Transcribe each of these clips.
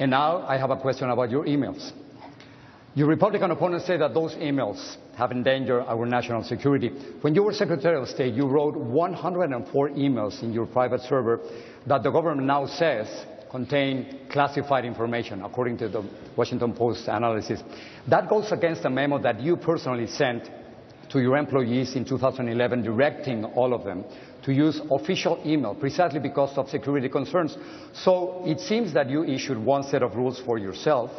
And now I have a question about your emails. Your Republican opponents say that those emails have endangered our national security. When you were Secretary of State, you wrote 104 emails in your private server that the government now says contain classified information, according to the Washington Post analysis. That goes against a memo that you personally sent to your employees in 2011, directing all of them to use official email, precisely because of security concerns. So it seems that you issued one set of rules for yourself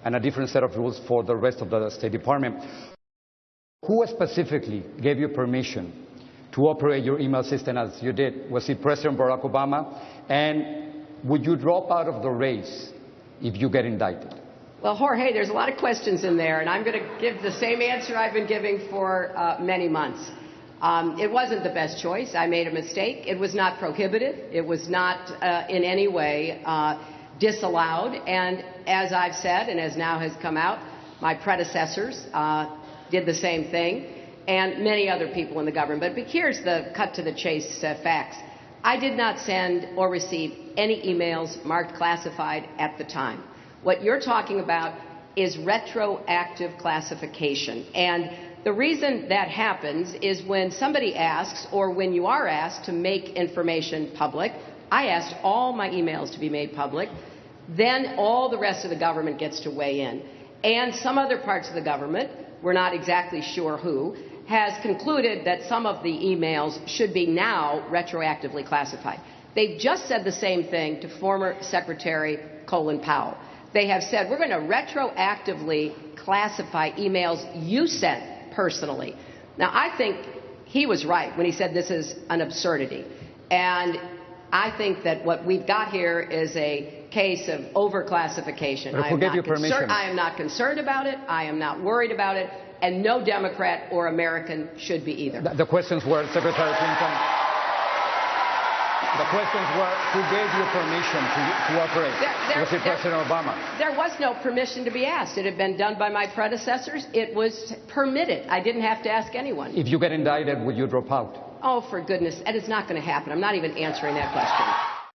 and a different set of rules for the rest of the State Department. Who specifically gave you permission to operate your email system as you did? Was it President Barack Obama? And would you drop out of the race if you get indicted? Well, Jorge, there's a lot of questions in there, and I'm going to give the same answer I've been giving for many months. It wasn't the best choice. I made a mistake. It was not prohibited. It was not in any way disallowed. And as I've said, and as now has come out, my predecessors did the same thing, and many other people in the government. But here's the cut-to-the-chase facts. I did not send or receive any emails marked classified at the time. What you're talking about is retroactive classification. And the reason that happens is when somebody asks, or when you are asked to make information public. I asked all my emails to be made public. Then all the rest of the government gets to weigh in. And some other parts of the government, we're not exactly sure who, has concluded that some of the emails should be now retroactively classified. They've just said the same thing to former Secretary Colin Powell. They have said, we're going to retroactively classify emails you sent personally. Now, I think he was right when he said this is an absurdity. And I think that what we've got here is a case of overclassification. Who gave you permission? I am not concerned about it. I am not worried about it. And no Democrat or American should be either. The questions were, Secretary Clinton, the questions were, who gave you permission to operate? Was it President Obama? There was no permission to be asked. It had been done by my predecessors. It was permitted. I didn't have to ask anyone. If you get indicted, would you drop out? Oh, for goodness. And it's not going to happen. I'm not even answering that question.